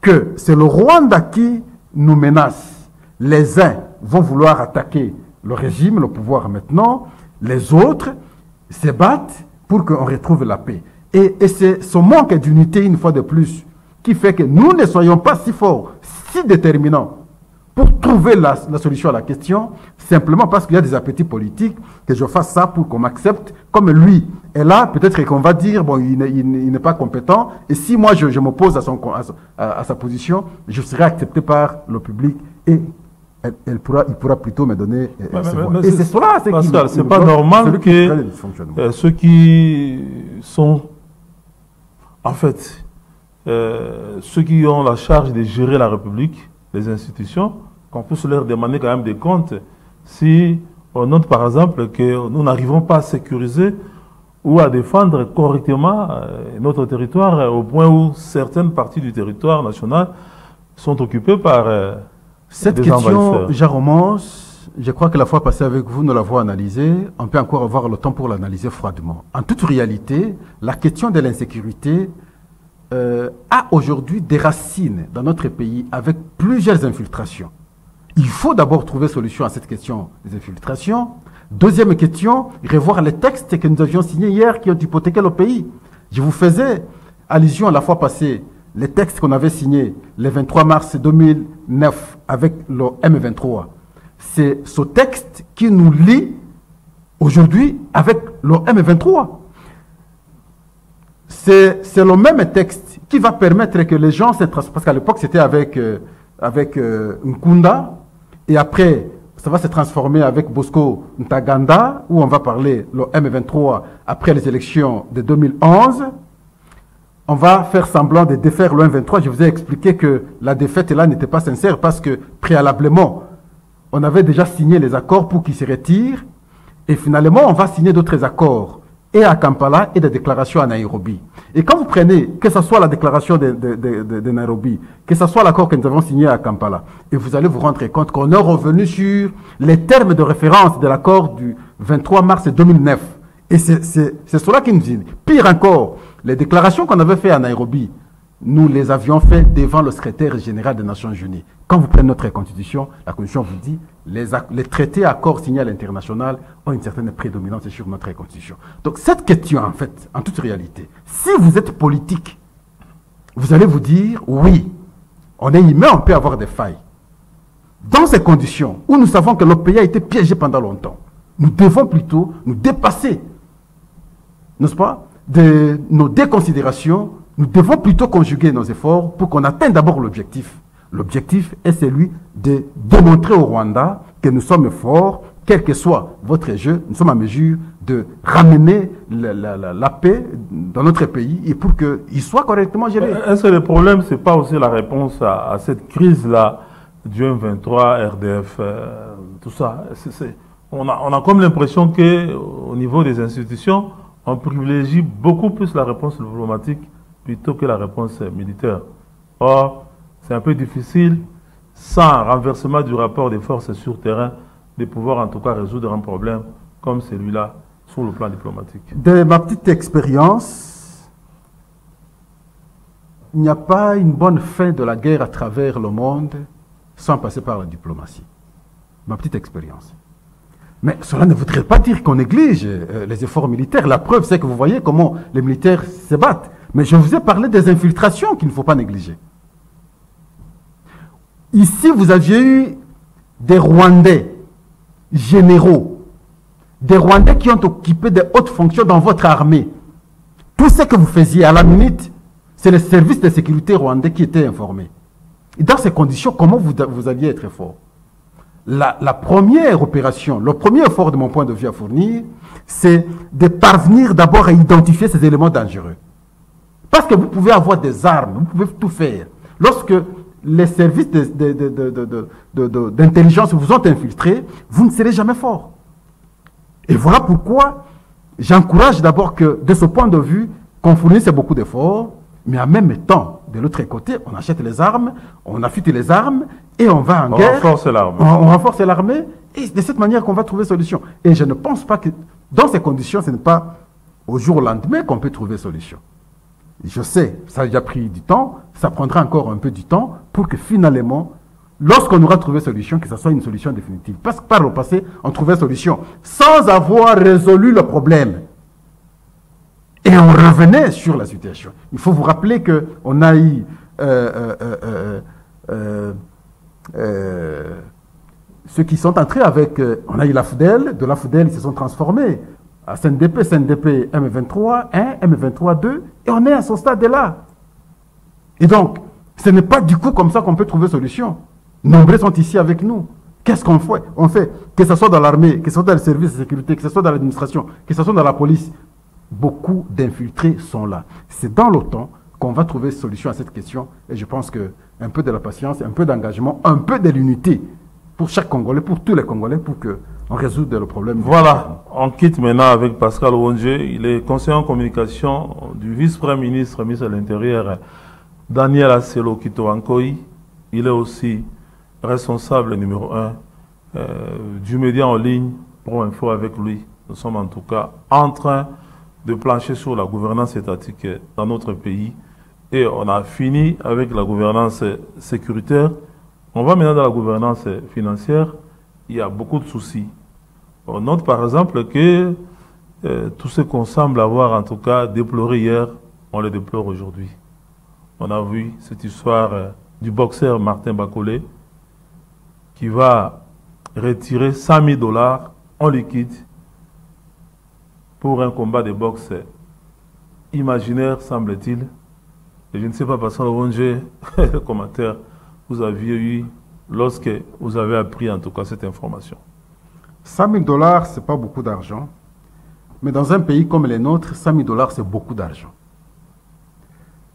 Speaker 2: que c'est le Rwanda qui nous menace. Les uns vont vouloir attaquer le régime, le pouvoir maintenant, les autres se battent pour qu'on retrouve la paix. Et c'est ce manque d'unité, une fois de plus, qui fait que nous ne soyons pas si forts, si déterminants pour trouver la solution à la question, simplement parce qu'il y a des appétits politiques, que je fasse ça pour qu'on m'accepte comme lui. Et là, peut-être qu'on va dire, bon, il n'est pas compétent, et si moi je m'oppose à sa position, je serai accepté par le public, et il pourra plutôt me donner
Speaker 1: et c'est cela, c'est Pascal, c'est pas normal que ceux qui sont, en fait, ceux qui ont la charge de gérer la République, les institutions, qu'on puisse leur demander quand même des comptes si on note par exemple que nous n'arrivons pas à sécuriser ou à défendre correctement notre territoire au point où certaines parties du territoire national sont occupées par
Speaker 2: cette question, Jaromons, je crois que la fois passée avec vous, nous l'avons analysée. On peut encore avoir le temps pour l'analyser froidement. En toute réalité, la question de l'insécurité a aujourd'hui des racines dans notre pays avec plusieurs infiltrations. Il faut d'abord trouver solution à cette question des infiltrations. Deuxième question, revoir les textes que nous avions signés hier qui ont hypothéqué le pays. Je vous faisais allusion à la fois passée, les textes qu'on avait signés le 23 mars 2009 avec le M23. C'est ce texte qui nous lie Aujourd'hui, avec le M23, c'est le même texte qui va permettre que les gens se transforment. Parce qu'à l'époque, c'était avec Nkunda, et après, ça va se transformer avec Bosco Ntaganda, où on va parler le M23 après les élections de 2011. On va faire semblant de défaire le M23. Je vous ai expliqué que la défaite là n'était pas sincère parce que préalablement, on avait déjà signé les accords pour qu'ils se retirent. Et finalement, on va signer d'autres accords, et à Kampala, et des déclarations à Nairobi. Et quand vous prenez, que ce soit la déclaration de Nairobi, que ce soit l'accord que nous avons signé à Kampala, et vous allez vous rendre compte qu'on est revenu sur les termes de référence de l'accord du 23 mars 2009. Et c'est cela qui nous dit. Pire encore, les déclarations qu'on avait faites à Nairobi, nous les avions faites devant le secrétaire général des Nations Unies. Quand vous prenez notre constitution, la constitution vous dit les traités, accords signés à l'international ont une certaine prédominance sur notre constitution. Donc cette question, en fait, en toute réalité, si vous êtes politique, vous allez vous dire, oui, on est humain, on peut avoir des failles. Dans ces conditions, où nous savons que le pays a été piégé pendant longtemps, nous devons plutôt nous dépasser, n'est-ce pas, de nos déconsidérations. Nous devons plutôt conjuguer nos efforts pour qu'on atteigne d'abord l'objectif. L'objectif est celui de démontrer au Rwanda que nous sommes forts, quel que soit votre jeu, nous sommes en mesure de ramener la paix dans notre pays et pour qu'il soit correctement géré.
Speaker 1: Est-ce que le problème, ce n'est pas aussi la réponse à cette crise-là du M23, RDF, tout ça? On a comme l'impression qu'au niveau des institutions, on privilégie beaucoup plus la réponse diplomatique plutôt que la réponse militaire. Or, c'est un peu difficile, sans renversement du rapport des forces sur terrain, de pouvoir en tout cas résoudre un problème comme celui-là sur le plan diplomatique.
Speaker 2: De ma petite expérience, il n'y a pas une bonne fin de la guerre à travers le monde sans passer par la diplomatie. Ma petite expérience. Mais cela ne voudrait pas dire qu'on néglige les efforts militaires. La preuve, c'est que vous voyez comment les militaires se battent. Mais je vous ai parlé des infiltrations qu'il ne faut pas négliger. Ici, vous aviez eu des Rwandais généraux, des Rwandais qui ont occupé de hautes fonctions dans votre armée. Tout ce que vous faisiez à la minute, c'est le service de sécurité rwandais qui était informé. Et dans ces conditions, comment vous alliez être fort? La première opération, le premier effort de mon point de vue à fournir, c'est de parvenir d'abord à identifier ces éléments dangereux. Parce que vous pouvez avoir des armes, vous pouvez tout faire. Lorsque les services d'intelligence vous ont infiltré, vous ne serez jamais fort. Et voilà pourquoi j'encourage d'abord que, de ce point de vue, qu'on fournisse beaucoup d'efforts, mais en même temps, de l'autre côté, on achète les armes, on affûte les armes, et on va en guerre.
Speaker 1: Renforce l'armée.
Speaker 2: On renforce l'armée, et de cette manière qu'on va trouver solution. Et je ne pense pas que, dans ces conditions, ce n'est pas au jour au lendemain qu'on peut trouver solution. Je sais, ça a déjà pris du temps, ça prendra encore un peu du temps pour que finalement, lorsqu'on aura trouvé solution, que ce soit une solution définitive. Parce que par le passé, on trouvait solution sans avoir résolu le problème. Et on revenait sur la situation. Il faut vous rappeler qu'on a eu ceux qui sont entrés avec... on a eu la FDL, de la FDL, ils se sont transformés à CNDP, CNDP M23 1, M23 2, et on est à ce stade-là. Et donc, ce n'est pas du coup comme ça qu'on peut trouver solution. Nombreux sont ici avec nous. Qu'est-ce qu'on fait? On fait, que ce soit dans l'armée, que ce soit dans les services de sécurité, que ce soit dans l'administration, que ce soit dans la police, beaucoup d'infiltrés sont là. C'est dans l'OTAN qu'on va trouver solution à cette question, et je pense qu'un peu de la patience, un peu d'engagement, un peu de l'unité pour chaque Congolais, pour tous les Congolais, pour qu'on résoudre le problème.
Speaker 1: Voilà, on quitte maintenant avec Pascal Wonje. Il est conseiller en communication du vice-premier ministre, ministre de l'Intérieur, Daniel Asselo Kitoankoi. Il est aussi responsable numéro 1 du média en ligne Pro Info avec lui. Nous sommes en tout cas en train de plancher sur la gouvernance étatique dans notre pays. Et on a fini avec la gouvernance sécuritaire. On va maintenant dans la gouvernance financière. Il y a beaucoup de soucis. On note par exemple que tout ce qu'on semble avoir en tout cas déploré hier, on le déplore aujourd'hui. On a vu cette histoire du boxeur Martin Bakolé qui va retirer $100 000 en liquide pour un combat de boxe imaginaire, semble-t-il. Et je ne sais pas, Pascal Ronge, le commentaire vous aviez eu lorsque vous avez appris en tout cas cette information.
Speaker 2: 100 000 $, ce n'est pas beaucoup d'argent. Mais dans un pays comme le nôtre, 100 000 $, c'est beaucoup d'argent.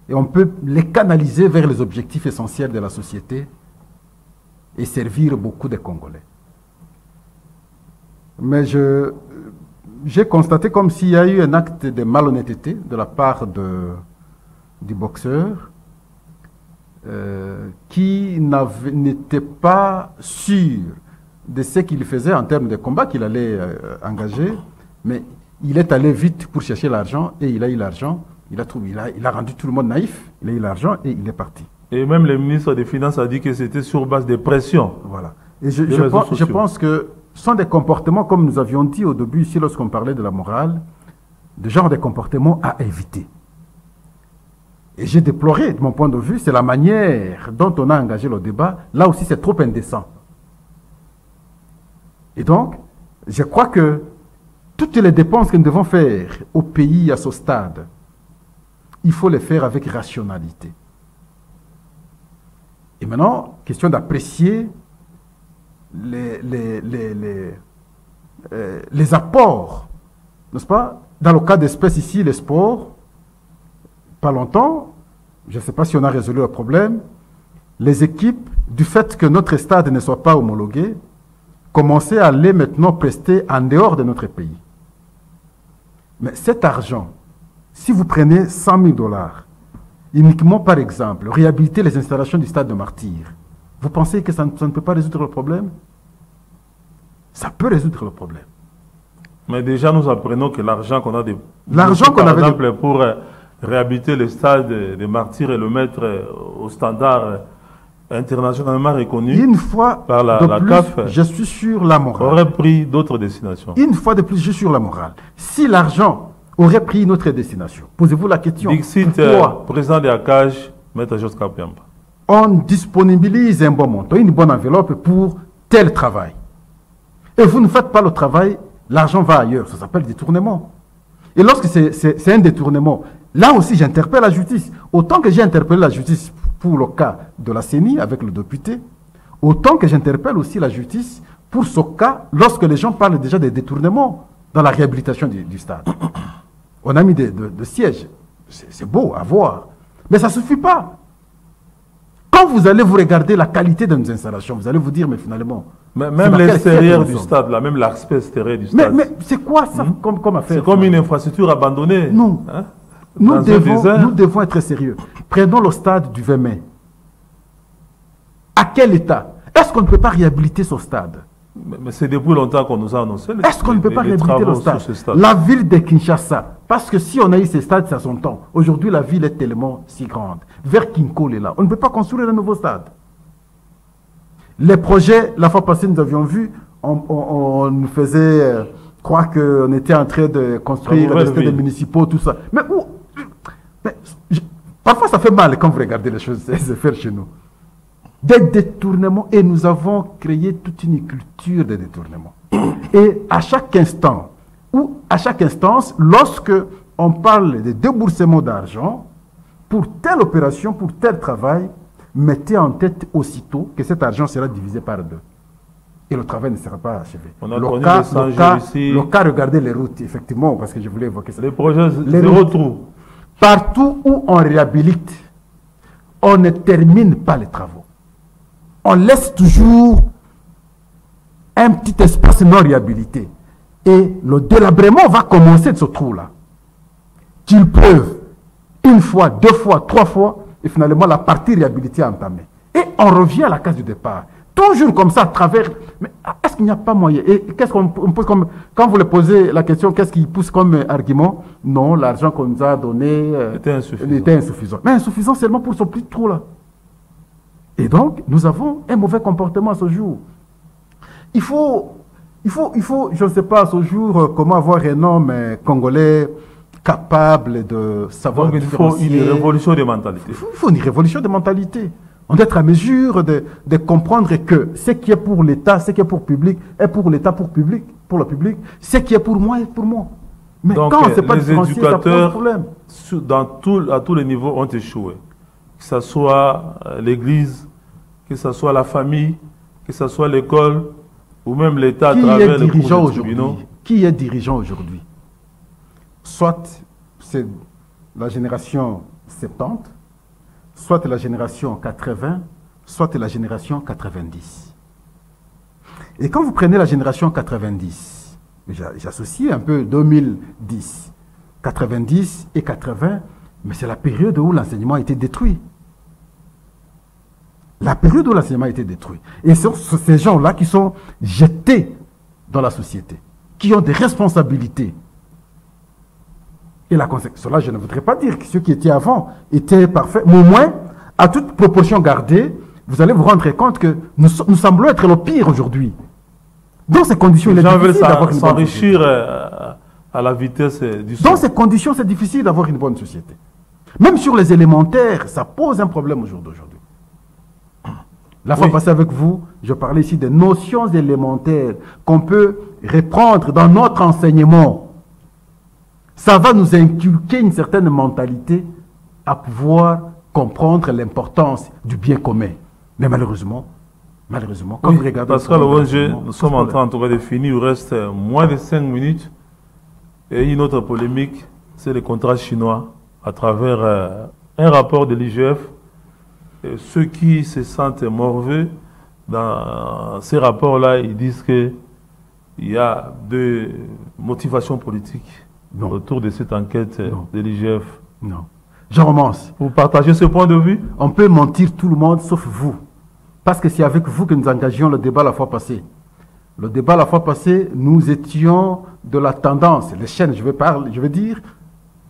Speaker 2: Et on peut les canaliser vers les objectifs essentiels de la société et servir beaucoup de Congolais. Mais j'ai constaté comme s'il y a eu un acte de malhonnêteté de la part du boxeur qui n'était pas sûr de ce qu'il faisait en termes de combat qu'il allait engager, mais il est allé vite pour chercher l'argent et il a eu l'argent. Il a rendu tout le monde naïf, il a eu l'argent et il est parti.
Speaker 1: Et même le ministre des Finances a dit que c'était sur base de pression.
Speaker 2: Voilà. Et je pense que ce sont des comportements, comme nous avions dit au début ici lorsqu'on parlait de la morale, de genre de comportements à éviter. Et j'ai déploré, de mon point de vue, c'est la manière dont on a engagé le débat. Là aussi, c'est trop indécent. Et donc, je crois que toutes les dépenses que nous devons faire au pays à ce stade, il faut les faire avec rationalité. Et maintenant, question d'apprécier les apports, n'est-ce pas? Dans le cas d'espèces ici, les sports, pas longtemps, je ne sais pas si on a résolu le problème, les équipes, du fait que notre stade ne soit pas homologué, commençaient à aller maintenant prester en dehors de notre pays. Mais cet argent, si vous prenez 100 000 $, uniquement par exemple, réhabiliter les installations du stade de Martyrs, vous pensez que ça ne peut pas résoudre le problème? Ça peut résoudre le problème.
Speaker 1: Mais déjà, nous apprenons que l'argent qu'on a
Speaker 2: par
Speaker 1: exemple, pour réhabiliter le stade de Martyrs et le mettre au standard internationalement reconnu
Speaker 2: une fois
Speaker 1: par la
Speaker 2: de plus,
Speaker 1: CAF,
Speaker 2: je suis sur la morale.
Speaker 1: Aurait pris d'autres destinations.
Speaker 2: Une fois de plus, je suis sur la morale. Si l'argent aurait pris une autre destination, posez-vous la question.
Speaker 1: Dixit, président de ACAJ, Maître Josca Piamba.
Speaker 2: On disponibilise un bon montant, une bonne enveloppe pour tel travail. Et vous ne faites pas le travail, l'argent va ailleurs. Ça s'appelle détournement. Et lorsque c'est un détournement, là aussi j'interpelle la justice. Autant que j'ai interpellé la justice pour le cas de la CENI avec le député, autant que j'interpelle aussi la justice pour ce cas lorsque les gens parlent déjà des détournements dans la réhabilitation du stade. On a mis de sièges. C'est beau à voir. Mais ça ne suffit pas. Quand vous allez vous regarder la qualité de nos installations, vous allez vous dire, mais finalement...
Speaker 1: Même l'extérieur du stade, là, même l'aspect extérieur du stade.
Speaker 2: Mais c'est quoi ça comme affaire?
Speaker 1: C'est comme une infrastructure abandonnée.
Speaker 2: Non.
Speaker 1: Hein?
Speaker 2: Nous devons être sérieux. Prenons le stade du 20 mai. À quel état? Est-ce qu'on ne peut pas réhabiliter ce stade?
Speaker 1: Mais c'est depuis longtemps qu'on nous a annoncé.
Speaker 2: Est-ce qu'on ne peut pas réhabiliter le stade? La ville de Kinshasa, parce que si on a eu ces stades, c'est à son temps. Aujourd'hui, la ville est tellement si grande. Vers Kinkole, là, on ne peut pas construire un nouveau stade. Les projets, la fois passée, nous avions vu, on nous faisait croire qu'on était en train de construire des stades municipaux, tout ça. Mais où? Parfois, ça fait mal quand vous regardez les choses se faire chez nous. Des détournements, et nous avons créé toute une culture de détournement. Et à chaque instant, ou à chaque instance, lorsque on parle de déboursement d'argent, pour telle opération, pour tel travail, mettez en tête aussitôt que cet argent sera divisé par deux. Et le travail ne sera pas achevé.
Speaker 1: On a le
Speaker 2: cas, regardez les routes, effectivement, parce que je voulais évoquer ça.
Speaker 1: Les projets zéro trou.
Speaker 2: Partout où on réhabilite, on ne termine pas les travaux. On laisse toujours un petit espace non réhabilité. Et le délabrement va commencer de ce trou-là. Qu'il pleuve une fois, deux fois, trois fois, et finalement la partie réhabilitée est entamée. Et on revient à la case du départ. Toujours comme ça, à travers... Mais est-ce qu'il n'y a pas moyen? Et qu'est-ce qu'on pose comme... Quand vous le posez la question, qu'est-ce qu'il pousse comme argument? Non, l'argent qu'on nous a donné était insuffisant. Mais insuffisant seulement pour ce petit trou-là. Et donc, nous avons un mauvais comportement à ce jour. Il faut je ne sais pas à ce jour, comment avoir un homme congolais capable de savoir...
Speaker 1: Donc il faut une révolution de mentalité.
Speaker 2: Il faut une révolution de mentalité. On doit être à mesure de comprendre que ce qui est pour l'État, ce qui est pour le public, est pour l'État, pour le public. Ce qui est pour moi est pour moi. Mais
Speaker 1: Donc,
Speaker 2: quand c'est pas
Speaker 1: les
Speaker 2: différencié, ça pose
Speaker 1: éducateurs,
Speaker 2: problème.
Speaker 1: à tous les niveaux, ont échoué. Que ce soit l'église, que ce soit la famille, que ce soit l'école, ou même l'État à
Speaker 2: Qui
Speaker 1: travers
Speaker 2: est
Speaker 1: les
Speaker 2: dirigeant
Speaker 1: cours de tribunaux.
Speaker 2: aujourd'hui? Qui est dirigeant aujourd'hui? Soit c'est la génération 70, soit la génération 80, soit la génération 90. Et quand vous prenez la génération 90, j'associe un peu 2010, 90 et 80, mais c'est la période où l'enseignement a été détruit. La période où l'enseignement a été détruit. Et ce sont ces gens-là qui sont jetés dans la société, qui ont des responsabilités. Et la conséquence, cela, je ne voudrais pas dire que ceux qui étaient avant étaient parfaits, mais au moins, à toute proportion gardée, vous allez vous rendre compte que nous semblons être le pire aujourd'hui. Dans ces conditions, il est difficile d'avoir une bonne
Speaker 1: s'enrichir
Speaker 2: société.
Speaker 1: à la vitesse du son.
Speaker 2: Dans ces conditions, c'est difficile d'avoir une bonne société. Même sur les élémentaires, ça pose un problème au jour d'aujourd'hui. La fois passée avec vous, je parlais ici des notions élémentaires qu'on peut reprendre dans notre enseignement. Ça va nous inculquer une certaine mentalité à pouvoir comprendre l'importance du bien commun. Mais malheureusement, quand vous regardez...
Speaker 1: Pascal Owonge, nous sommes en train de finir, il reste moins de 5 minutes. Et une autre polémique, c'est le contrat chinois à travers un rapport de l'IGF. Ceux qui se sentent morveux dans ces rapports-là, ils disent qu'il y a deux motivations politiques autour de cette enquête de l'IGF.
Speaker 2: Non. Jean Romance.
Speaker 1: Vous partagez ce point de vue?
Speaker 2: On peut mentir tout le monde sauf vous. Parce que c'est avec vous que nous engagions le débat la fois passée. Le débat la fois passée, nous étions de la tendance, les chaînes, je veux dire,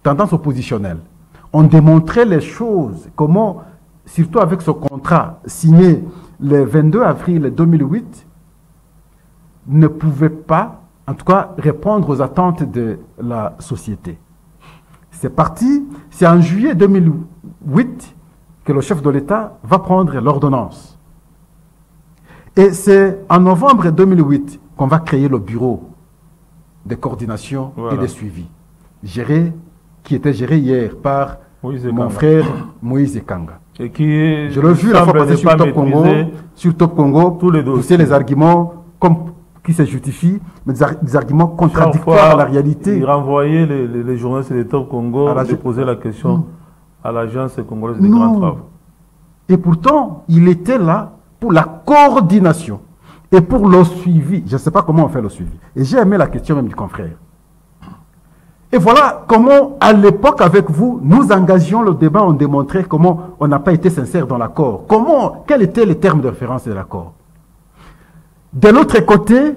Speaker 2: tendance oppositionnelle. On démontrait les choses, comment, surtout avec ce contrat signé le 22 avril 2008, ne pouvait pas, en tout cas, répondre aux attentes de la société. C'est parti, c'est en juillet 2008 que le chef de l'État va prendre l'ordonnance. Et c'est en novembre 2008 qu'on va créer le bureau de coordination et de suivi, qui était géré hier par mon frère Moïse Ekanga.
Speaker 1: Et qui,
Speaker 2: je l'ai vu la fois passée sur Top Congo, pousser les arguments qui se justifient, mais des arguments contradictoires à la réalité.
Speaker 1: Il renvoyait les journalistes de Top Congo de poser la question à l'agence congolaise des grands travaux.
Speaker 2: Et pourtant, il était là pour la coordination et pour le suivi. Je ne sais pas comment on fait le suivi. Et j'ai aimé la question même du confrère. Et voilà comment, à l'époque, avec vous, nous engagions le débat, on démontrait comment on n'a pas été sincère dans l'accord. Quels étaient les termes de référence de l'accord? De l'autre côté,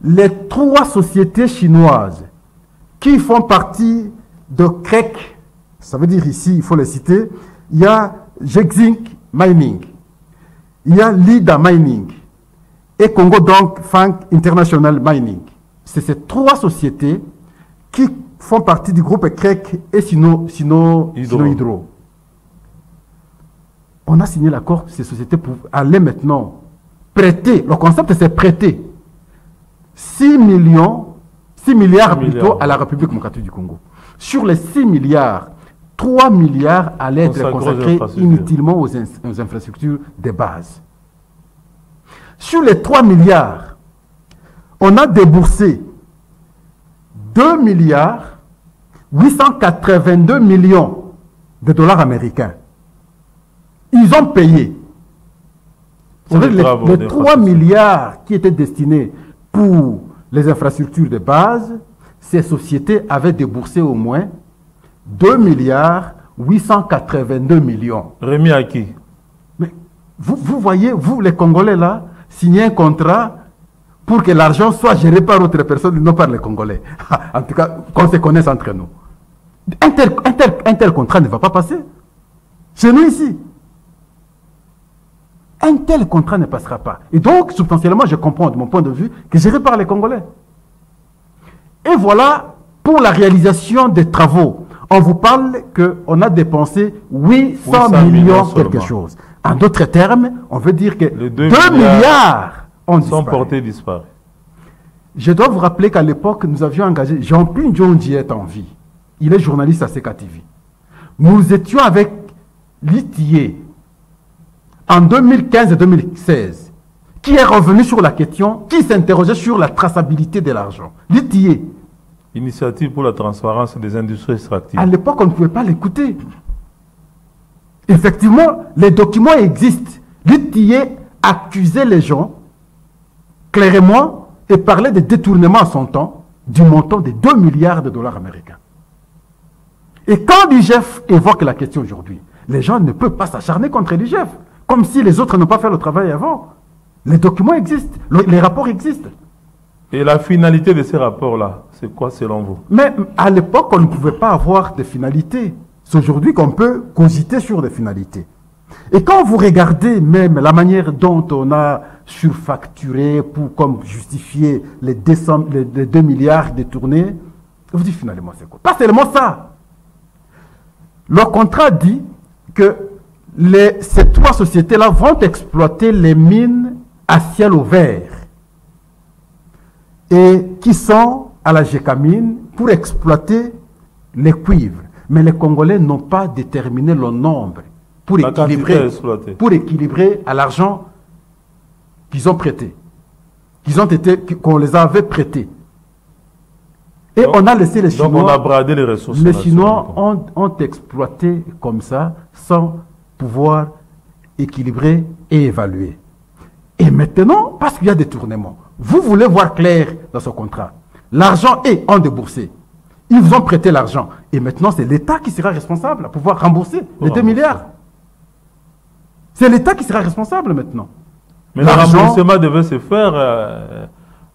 Speaker 2: les 3 sociétés chinoises qui font partie de CREC, ça veut dire ici, il faut les citer, il y a Zhexing Mining, il y a Lida Mining et Congo donc Fang International Mining. C'est ces 3 sociétés qui font partie du groupe CREC et Sino Hydro. On a signé l'accord, ces sociétés pour aller maintenant prêter, le concept c'est prêter 6 milliards plutôt à la République démocratique du Congo. Sur les 6 milliards, 3 milliards allaient être consacrés inutilement aux infrastructures de base. Sur les 3 milliards, on a déboursé 2 milliards 882 millions de dollars américains. Ils ont payé. Les 3 milliards qui étaient destinés pour les infrastructures de base, ces sociétés avaient déboursé au moins 2 milliards 882 millions.
Speaker 1: Remis à qui?
Speaker 2: Mais vous voyez, vous les Congolais là, signer un contrat pour que l'argent soit géré par autre personne, non par les Congolais. En tout cas, qu'on se connaisse entre nous. Un tel contrat ne va pas passer. Chez nous ici. Un tel contrat ne passera pas. Et donc, substantiellement, je comprends de mon point de vue que géré par les Congolais. Et voilà, pour la réalisation des travaux, on vous parle qu'on a dépensé 800 millions quelque chose. En d'autres termes, on veut dire que 2 milliards ont
Speaker 1: sont portés disparus.
Speaker 2: Je dois vous rappeler qu'à l'époque, nous avions engagé Jean-Pierre Ndjonji est en vie. Il est journaliste à CKTV. Nous étions avec Litié en 2015 et 2016, qui est revenu sur la question, qui s'interrogeait sur la traçabilité de l'argent. Litié.
Speaker 1: Initiative pour la transparence des industries extractives.
Speaker 2: À l'époque, on ne pouvait pas l'écouter. Effectivement, les documents existent. Litié accusait les gens, clairement, et parlait de détournement à son temps du montant de 2 milliards de dollars américains. Et quand l'IGF évoque la question aujourd'hui, les gens ne peuvent pas s'acharner contre l'IGF, comme si les autres n'ont pas fait le travail avant. Les documents existent, les rapports existent.
Speaker 1: Et la finalité de ces rapports-là, c'est quoi selon vous?
Speaker 2: Mais à l'époque, on ne pouvait pas avoir de finalité. C'est aujourd'hui qu'on peut cogiter sur des finalités. Et quand vous regardez même la manière dont on a surfacturé pour comme justifier les 2 milliards détournés, vous dites finalement c'est quoi? Pas seulement ça. Le contrat dit que ces 3 sociétés-là vont exploiter les mines à ciel ouvert et qui sont à la Gécamine pour exploiter les cuivres. Mais les Congolais n'ont pas déterminé le nombre pour équilibrer à l'argent qu'ils ont prêté, qu'on les avait prêtés. Et donc, on a laissé les Chinois.
Speaker 1: Donc on a bradé les ressources.
Speaker 2: Les Chinois ont exploité comme ça, sans pouvoir équilibrer et évaluer. Et maintenant, parce qu'il y a des tournements, vous voulez voir clair dans ce contrat. L'argent est en déboursé. Ils vous ont prêté l'argent. Et maintenant, c'est l'État qui sera responsable à pouvoir rembourser les 2 milliards. C'est l'État qui sera responsable maintenant.
Speaker 1: Mais le remboursement devait se faire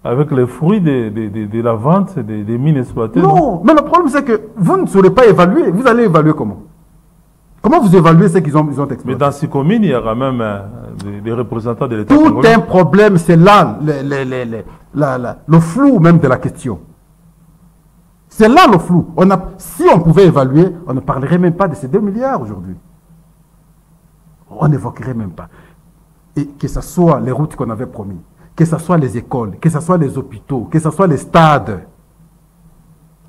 Speaker 1: avec les fruits de la vente des mines exploitées.
Speaker 2: Non, mais le problème c'est que vous ne saurez pas évaluer. Vous allez évaluer comment? Comment vous évaluez ce qu'ils ont exploité?
Speaker 1: Mais dans ces communes, il y a quand même des représentants de l'État.
Speaker 2: Tout un problème, c'est là le flou même de la question. C'est là le flou. Si on pouvait évaluer, on ne parlerait même pas de ces 2 milliards aujourd'hui. On n'évoquerait même pas. Et que ce soit les routes qu'on avait promis, que ce soit les écoles, que ce soit les hôpitaux, que ce soit les stades.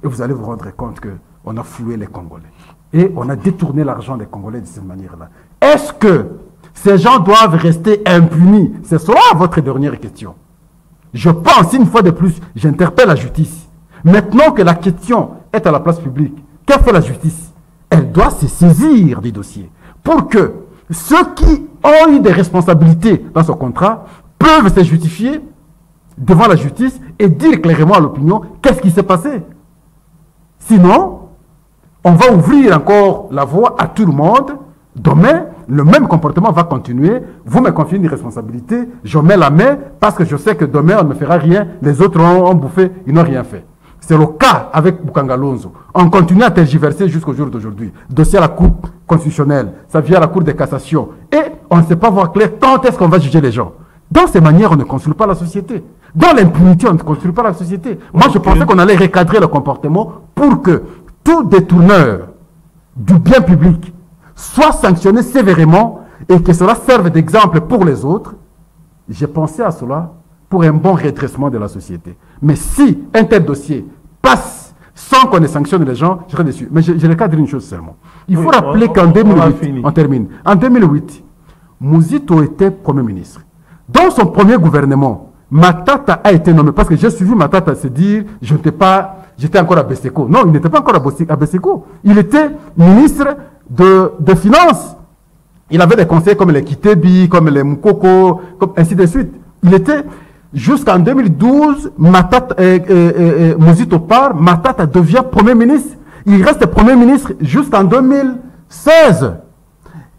Speaker 2: Et vous allez vous rendre compte qu'on a floué les Congolais. Et on a détourné l'argent des Congolais de cette manière-là. Est-ce que ces gens doivent rester impunis? C'est cela votre dernière question. Je pense, une fois de plus, j'interpelle la justice. Maintenant que la question est à la place publique, que fait la justice? Elle doit se saisir des dossiers pour que ceux qui ont eu des responsabilités dans ce contrat peuvent se justifier devant la justice et dire clairement à l'opinion qu'est-ce qui s'est passé. Sinon, on va ouvrir encore la voie à tout le monde. Demain, le même comportement va continuer. Vous me confiez une responsabilité, je mets la main parce que je sais que demain on ne me fera rien. Les autres ont bouffé, ils n'ont rien fait. C'est le cas avec Bukangalonzo. On continue à tergiverser jusqu'au jour d'aujourd'hui. Dossier à la Cour constitutionnelle, ça vient à la Cour de cassation. Et on ne sait pas voir clair quand est-ce qu'on va juger les gens. Dans ces manières, on ne construit pas la société. Dans l'impunité, on ne construit pas la société. Moi, je pensais qu'on allait recadrer le comportement pour que tout détourneur du bien public soit sanctionné sévèrement et que cela serve d'exemple pour les autres. J'ai pensé à cela pour un bon redressement de la société. Mais si un tel dossier passe sans qu'on ne sanctionne les gens, je serais déçu. Mais je recadre une chose seulement. Il faut rappeler qu'en 2008, on termine. En 2008, Mouzito était Premier ministre. Dans son premier gouvernement, Matata a été nommé, parce que j'ai suivi Matata se dire, j'étais encore à Beseko. Non, il n'était pas encore à Beseko. Il était ministre de Finances. Il avait des conseils comme les Kitebi, comme les Mukoko, ainsi de suite. Il était, jusqu'en 2012, Mouzito part, Matata devient Premier ministre. Il reste Premier ministre jusqu'en 2016.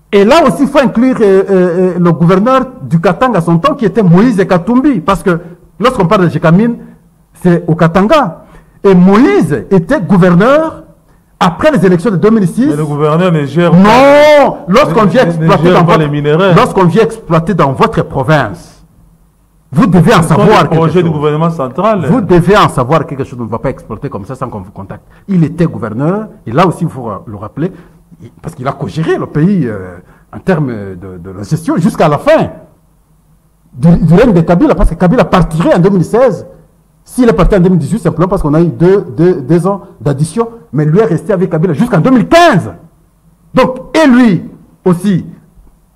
Speaker 2: Et là aussi, il faut inclure le gouverneur du Katanga à son temps, qui était Moïse Katumbi. Parce que lorsqu'on parle de Gécamine, c'est au Katanga. Et Moïse était gouverneur après les élections de 2006.
Speaker 1: Mais le gouverneur ne gère
Speaker 2: pas. Non, lorsqu'on vient exploiter dans votre province, vous devez en savoir quelque chose.
Speaker 1: Du gouvernement central.
Speaker 2: Vous devez en savoir quelque chose. On ne va pas exploiter comme ça sans qu'on vous contacte. Il était gouverneur, et là aussi, il faut le rappeler, parce qu'il a co-géré le pays en termes de la gestion jusqu'à la fin du règne de Kabila, parce que Kabila partirait en 2016 S'il est parti en 2018, simplement parce qu'on a eu deux ans d'addition, mais lui est resté avec Kabila jusqu'en 2015. Donc, et lui aussi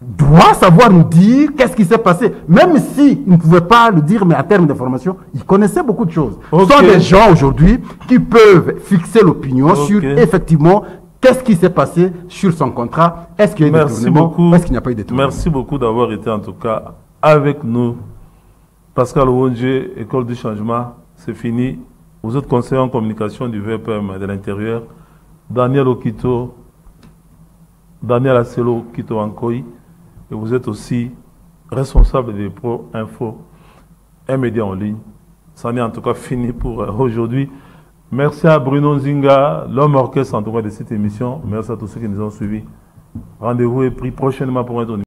Speaker 2: doit savoir nous dire qu'est-ce qui s'est passé, même s'il ne pouvait pas le dire, mais en termes d'information, il connaissait beaucoup de choses. Ce sont des gens aujourd'hui qui peuvent fixer l'opinion sur effectivement qu'est-ce qui s'est passé sur son contrat. Est-ce qu'il y a eu détournement ou est-ce qu'il n'y a pas eu détournement?
Speaker 1: Merci beaucoup d'avoir été en tout cas avec nous. Pascal Owonje, École du Changement, c'est fini. Vous êtes conseiller en communication du VPM de l'Intérieur. Daniel Okito, Daniel Asselo Okito Ankoy. Et vous êtes aussi responsable de Pro Info, un média en ligne. Ça en est en tout cas fini pour aujourd'hui. Merci à Bruno Nzinga, l'homme orchestre en tout cas de cette émission. Merci à tous ceux qui nous ont suivis. Rendez-vous est pris prochainement pour un tournoi.